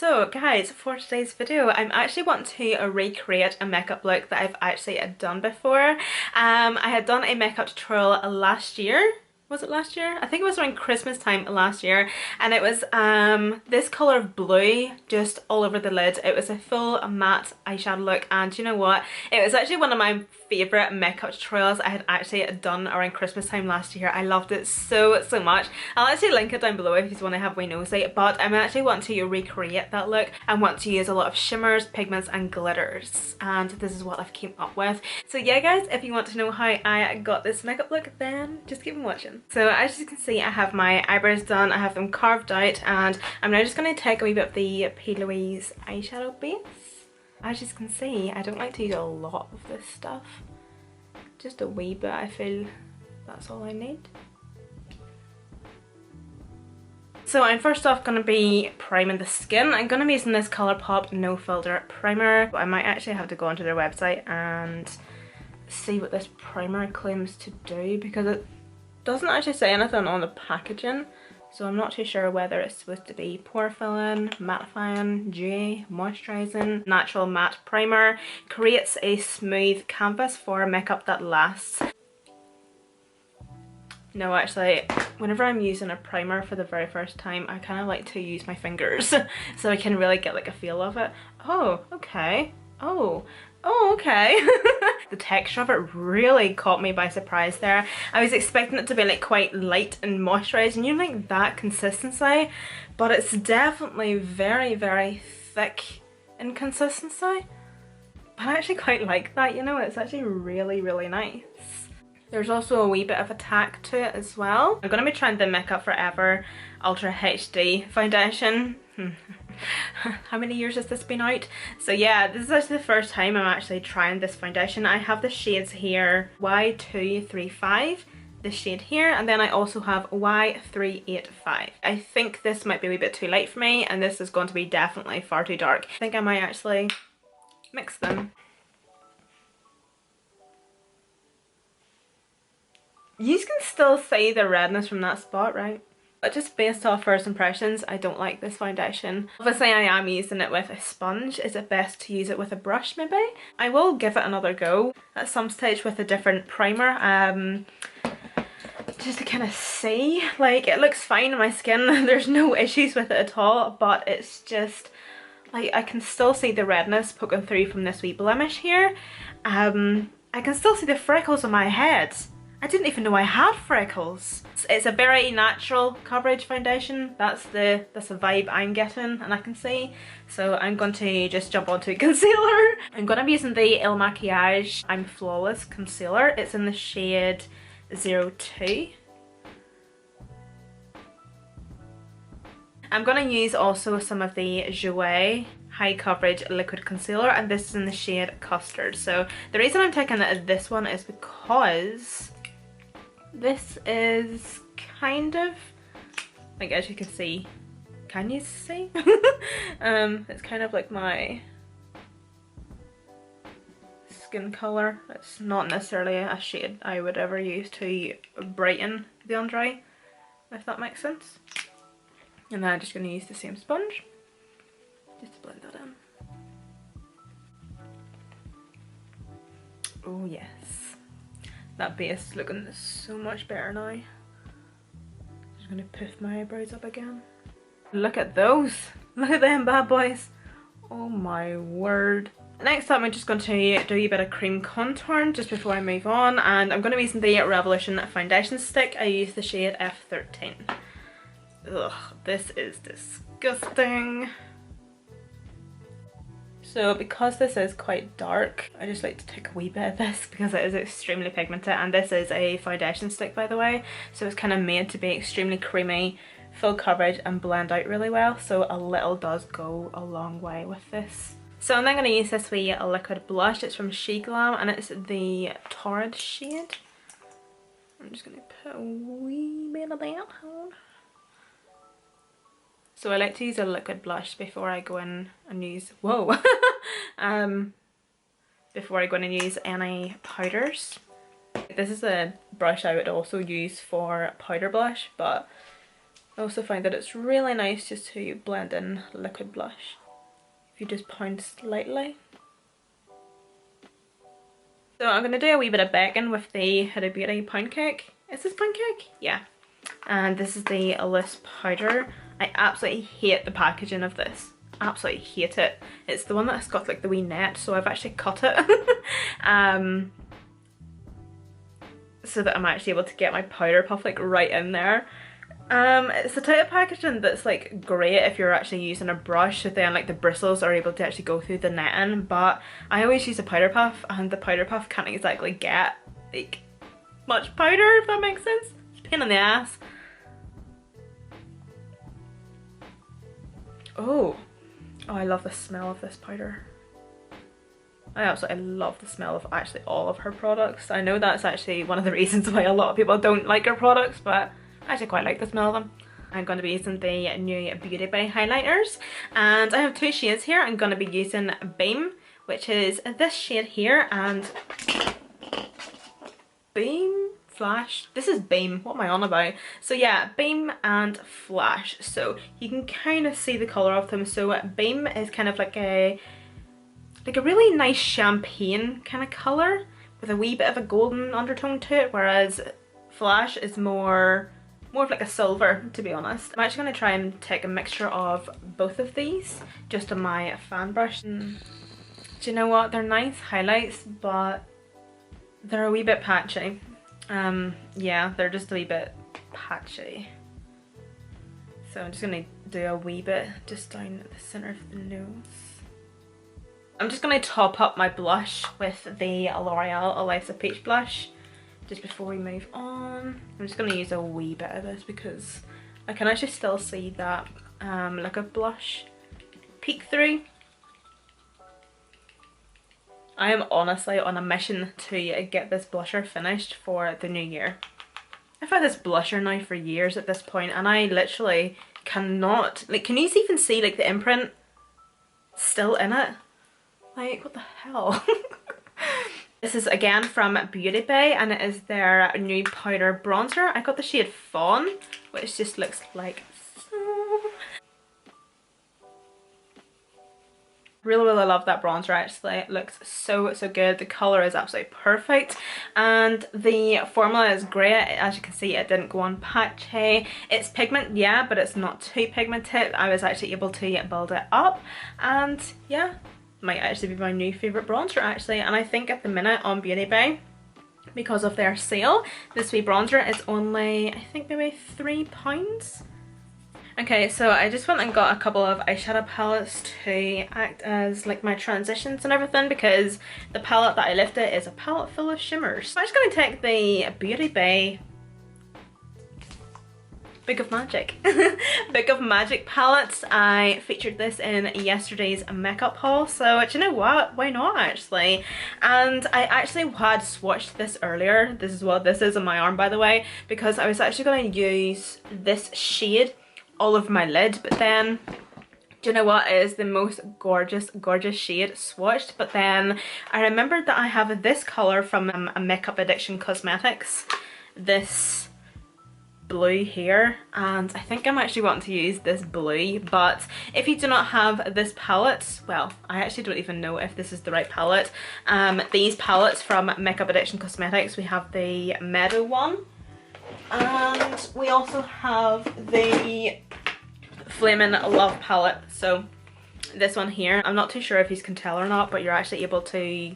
So guys, for today's video I'm actually wanting to recreate a makeup look that I've actually done before. I had done a makeup tutorial last year. Was it last year? I think it was around Christmas time last year, and it was this colour of blue just all over the lid. It was a full matte eyeshadow look, and you know what, it was actually one of my favourite makeup tutorials I had actually done around Christmas time last year. I loved it so much. I'll actually link it down below if you want to have a wee nosy, but I'm actually wanting to recreate that look and want to use a lot of shimmers, pigments and glitters, and this is what I've came up with. So yeah guys, if you want to know how I got this makeup look, then just keep on watching. So as you can see, I have my eyebrows done, I have them carved out, and I'm now just going to take a wee bit of the P. Louise eyeshadow base. As you can see, I don't like to use a lot of this stuff, just a wee bit. I feel that's all I need. So I'm first off going to be priming the skin. I'm going to be using this Colourpop No Filter primer. I might actually have to go onto their website and see what this primer claims to do, because it doesn't actually say anything on the packaging, so I'm not too sure whether it's supposed to be pore filling, mattifying, dewy, moisturising. Natural matte primer creates a smooth canvas for makeup that lasts. No, actually, whenever I'm using a primer for the very first time, I kind of like to use my fingers so I can really get like a feel of it. Oh, okay. Oh, okay. The texture of it really caught me by surprise there. I was expecting it to be like quite light and moisturised, and you know, like that consistency, but it's definitely very thick in consistency. But I actually quite like that, you know, it's actually really nice. There's also a wee bit of a tack to it as well. I'm going to be trying the Makeup Forever Ultra HD foundation. How many years has this been out? So yeah, this is actually the first time I'm actually trying this foundation. I have the shades here, Y235, this shade here, and then I also have Y385. I think this might be a wee bit too light for me, and this is going to be definitely far too dark. I think I might actually mix them. You can still see the redness from that spot, right? But just based off first impressions, I don't like this foundation. Obviously I am using it with a sponge. Is it best to use it with a brush maybe? I will give it another go at some stage with a different primer. Just to kind of see. Like, it looks fine on my skin. There's no issues with it at all, but it's just like I can still see the redness poking through from this wee blemish here. I can still see the freckles on my head. I didn't even know I had freckles. It's a very natural coverage foundation. That's the vibe I'm getting and I can see. So I'm going to just jump onto concealer. I'm going to be using the Il Makiage I'm Flawless concealer. It's in the shade 02. I'm going to use also some of the Jouer high coverage liquid concealer, and this is in the shade Custard. So the reason I'm taking this one is because this is kind of, like, as you can see, can you see? It's kind of like my skin colour. It's not necessarily a shade I would ever use to brighten the under eye, if that makes sense. And then I'm just going to use the same sponge just to blend that in. Oh yes. That base is looking so much better now. Just gonna poof my eyebrows up again. Look at those! Look at them bad boys! Oh my word. Next up I'm just going to do a bit of cream contouring just before I move on, and I'm going to be using the Revolution foundation stick. I use the shade F13. Ugh, this is disgusting. So because this is quite dark, I just like to take a wee bit of this because it is extremely pigmented, and this is a foundation stick by the way, so it's kind of made to be extremely creamy, full coverage and blend out really well, so a little does go a long way with this. So I'm then going to use this wee liquid blush. It's from SheGlam and it's the Torrid shade. I'm just going to put a wee bit of that on. So I like to use a liquid blush before I go in and use, whoa, before I go in and use any powders. This is a brush I would also use for powder blush, but I also find that it's really nice just to blend in liquid blush. If you just pound slightly. So I'm going to do a wee bit of baking with the Huda Beauty pound cake. Is this pound cake? Yeah. And this is the loose powder. I absolutely hate the packaging of this. Absolutely hate it. It's the one that's got like the wee net, so I've actually cut it. So that I'm actually able to get my powder puff like right in there. It's the type of packaging that's like great if you're actually using a brush, so then like the bristles are able to actually go through the netting, but I always use a powder puff and the powder puff can't exactly get like much powder, if that makes sense. It's a pain in the ass. Oh, I love the smell of this powder. I absolutely love the smell of actually all of her products. I know that's actually one of the reasons why a lot of people don't like her products, but I actually quite like the smell of them. I'm going to be using the new Beauty Bay highlighters, and I have two shades here. I'm going to be using Beam, which is this shade here, and Beam, Flash. This is Beam, what am I on about? So yeah, Beam and Flash. So you can kind of see the colour of them. So Beam is kind of like a really nice champagne kind of colour with a wee bit of a golden undertone to it, whereas Flash is more of like a silver, to be honest. I'm actually going to try and take a mixture of both of these just on my fan brush. Do you know what? They're nice highlights, but they're a wee bit patchy. Yeah, they're just a wee bit patchy. So I'm just going to do a wee bit just down the centre of the nose. I'm just going to top up my blush with the L'Oreal Elisa Peach blush just before we move on. I'm just going to use a wee bit of this because I can actually still see that liquid blush peek through. I am honestly on a mission to get this blusher finished for the new year. I've had this blusher now for years at this point, and I literally cannot, like, can you even see like the imprint still in it? Like, what the hell? This is again from Beauty Bay, and it is their new powder bronzer. I got the shade Fawn, which just looks like so. Really love that bronzer actually. It looks so good. The colour is absolutely perfect, and the formula is great. As you can see, it didn't go on patchy. It's pigment, yeah, but it's not too pigmented. I was actually able to build it up, and yeah, might actually be my new favourite bronzer actually. And I think at the minute on Beauty Bay, because of their sale, this wee bronzer is only, I think maybe £3. Okay, so I just went and got a couple of eyeshadow palettes to act as like my transitions and everything, because the palette that I lifted is a palette full of shimmers. So I'm just going to take the Beauty Bay Book of Magic. Book of Magic palettes. I featured this in yesterday's makeup haul, so do you know what? Why not actually? And I actually had swatched this earlier. This is what this is on my arm, by the way, because I was actually going to use this shade all over my lid, but then do you know what? It is the most gorgeous shade swatched, but then I remembered that I have this colour from a Makeup Addiction Cosmetics, this blue here, and I think I'm actually wanting to use this blue. But if you do not have this palette, well, I actually don't even know if this is the right palette. These palettes from Makeup Addiction Cosmetics, we have the Meadow one, and we also have the Flaming Love palette. So this one here, I'm not too sure if you can tell or not, but you're actually able to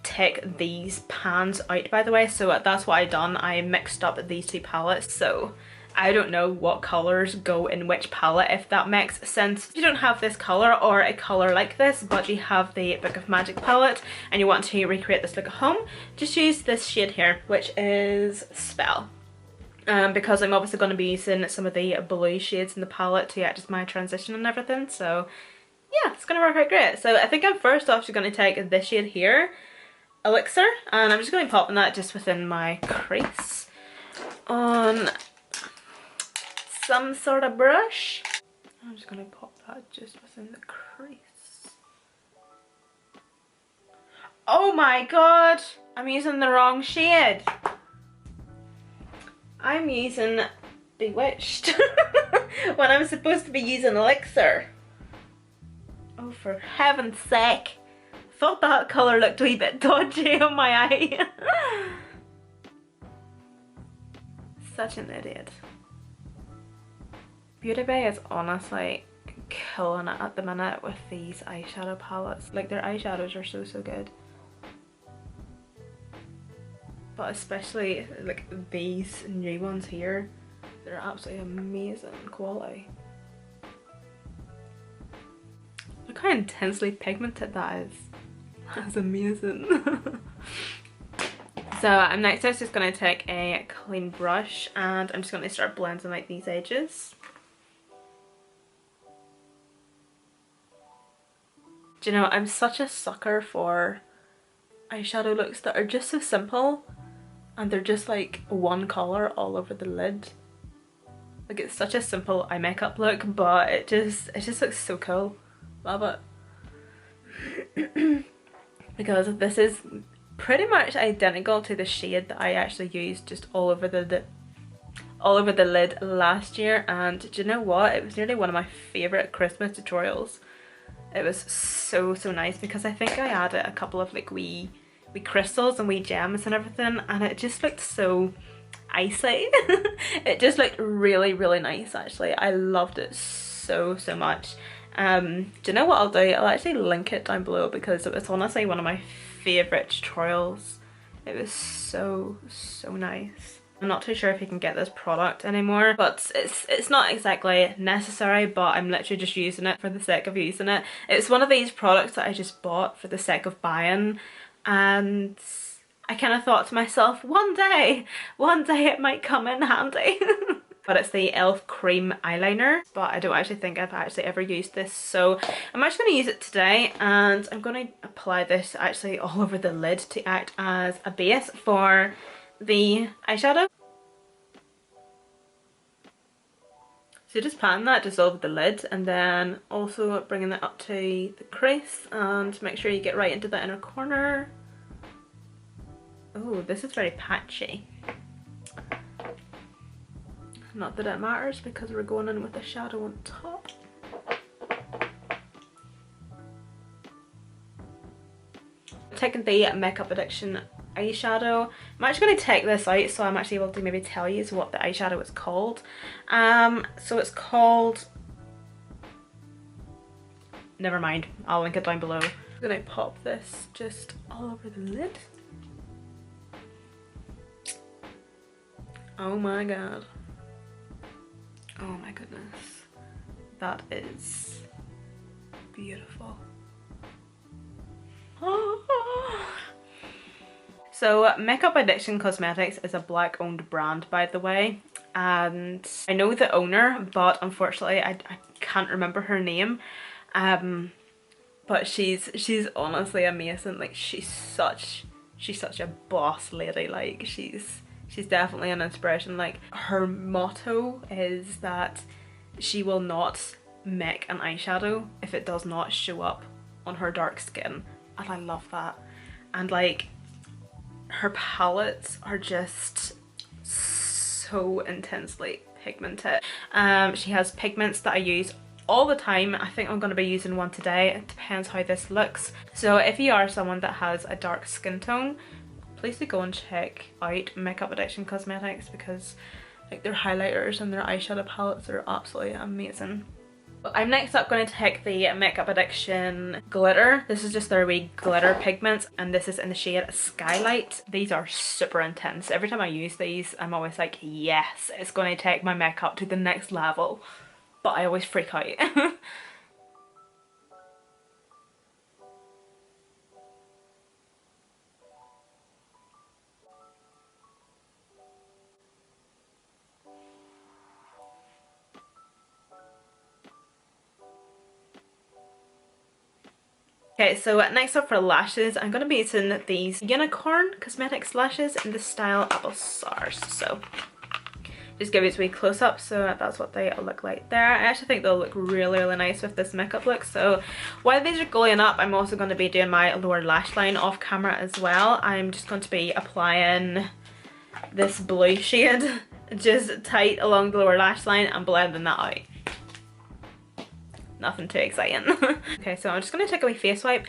take these pans out, by the way. So that's what I done. I mixed up these two palettes, so I don't know what colours go in which palette, if that makes sense. If you don't have this colour or a colour like this, but you have the Book of Magic palette and you want to recreate this look at home, just use this shade here, which is Spell. Because I'm obviously going to be using some of the blue shades in the palette to act as my transition and everything, so yeah, it's going to work out great. So I think I'm first off just going to take this shade here, Elixir, and I'm just going to pop in that just within my crease on some sort of brush. I'm just going to pop that just within the crease. Oh my god, I'm using the wrong shade. I'm using Bewitched when I'm supposed to be using elixir. Oh, for heaven's sake. Thought that colour looked a wee bit dodgy on my eye. Such an idiot. Beauty Bay is honestly killing it at the minute with these eyeshadow palettes. Like, their eyeshadows are so good. But especially like these new ones here, they're absolutely amazing quality. Look how intensely pigmented that is. That's amazing. So I'm next just going to take a clean brush and I'm just going to start blending out these edges. Do you know, I'm such a sucker for eyeshadow looks that are just so simple and they're just like one colour all over the lid. Like, it's such a simple eye makeup look, but it just looks so cool. Love it. Because this is pretty much identical to the shade that I actually used just all over the lid last year, and do you know what? It was nearly one of my favourite Christmas tutorials. It was so nice because I think I added a couple of like wee crystals and wee gems and everything, and it just looked so icy. It just looked really nice actually. I loved it so much. Do you know what I'll do? I'll actually link it down below because it was honestly one of my favourite tutorials. It was so nice. I'm not too sure if you can get this product anymore, but it's not exactly necessary, but I'm literally just using it for the sake of using it. It's one of these products that I just bought for the sake of buying, and I kind of thought to myself, one day it might come in handy. But it's the e.l.f. cream eyeliner, but I don't actually think I've actually ever used this, so I'm actually going to use it today, and I'm going to apply this actually all over the lid to act as a base for the eyeshadow. So just patting that just over the lid, and then also bringing it up to the crease, and make sure you get right into the inner corner. Oh, this is very patchy. Not that it matters because we're going in with a shadow on top. Taking the Makeup Addiction eyeshadow. I'm actually going to take this out so I'm actually able to maybe tell you what the eyeshadow is called. So it's called... Never mind, I'll link it down below. I'm going to pop this just all over the lid. Oh my god. Oh my goodness. That is beautiful. So Makeup Addiction Cosmetics is a black owned brand, by the way, and I know the owner, but unfortunately I can't remember her name, but she's honestly amazing. Like, she's such a boss lady. Like, she's definitely an inspiration. Like, her motto is that she will not make an eyeshadow if it does not show up on her dark skin, and I love that. And like, her palettes are just so intensely pigmented. She has pigments that I use all the time. I think I'm going to be using one today. It depends how this looks. So if you are someone that has a dark skin tone, please do go and check out Makeup Addiction Cosmetics, because like their highlighters and their eyeshadow palettes are absolutely amazing. I'm next up going to take the Makeup Addiction glitter. This is just their wee glitter pigments, and this is in the shade Skylight. These are super intense. Every time I use these, I'm always like, yes, it's going to take my makeup to the next level. But I always freak out. Okay, so next up for lashes, I'm going to be using these Unicorn Cosmetics lashes in the style Apple Stars. So just give it a wee close up, so that's what they look like there. I actually think they'll look really nice with this makeup look. So while these are going up, I'm also going to be doing my lower lash line off camera as well. I'm just going to be applying this blue shade just tight along the lower lash line and blending that out. Nothing too exciting. Okay, so I'm just going to take a wee face wipe.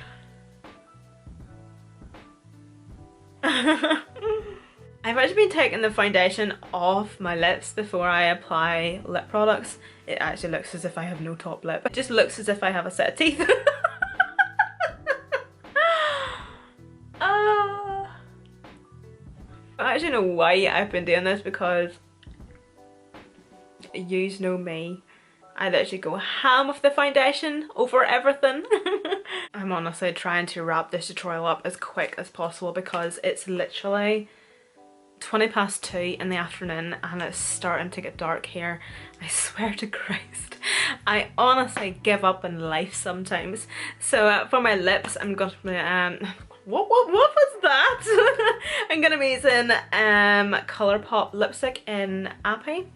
I've actually been taking the foundation off my lips before I apply lip products. It actually looks as if I have no top lip. It just looks as if I have a set of teeth. I actually know why I've been doing this, because yous know me. I literally go ham with the foundation over everything. I'm honestly trying to wrap this tutorial up as quick as possible because it's literally 2:20 in the afternoon and it's starting to get dark here. I swear to Christ, I honestly give up in life sometimes. So for my lips, I'm going to what was that? I'm gonna be using Colourpop lipstick in Appy.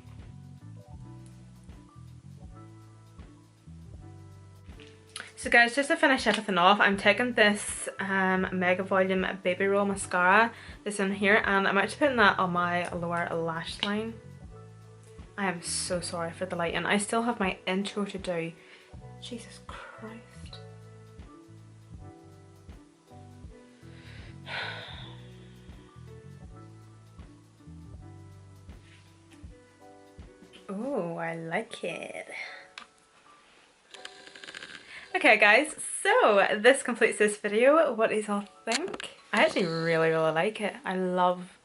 So guys, just to finish everything off, I'm taking this Mega Volume Baby Roll mascara, this in here, and I'm actually putting that on my lower lash line. I am so sorry for the lighting. I still have my intro to do. Jesus Christ. Oh, I like it. Okay guys, so this completes this video. What do you all think? I actually really like it. I love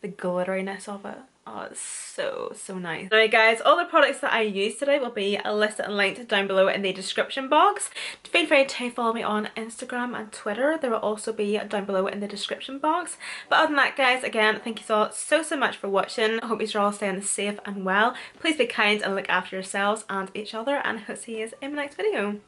the glitteriness of it. Oh, it's so nice. Alright guys, all the products that I used today will be listed and linked down below in the description box. Feel free to follow me on Instagram and Twitter. They will also be down below in the description box. But other than that guys, again, thank you all so much for watching. I hope you're all staying safe and well. Please be kind and look after yourselves and each other, and I hope to see you in my next video.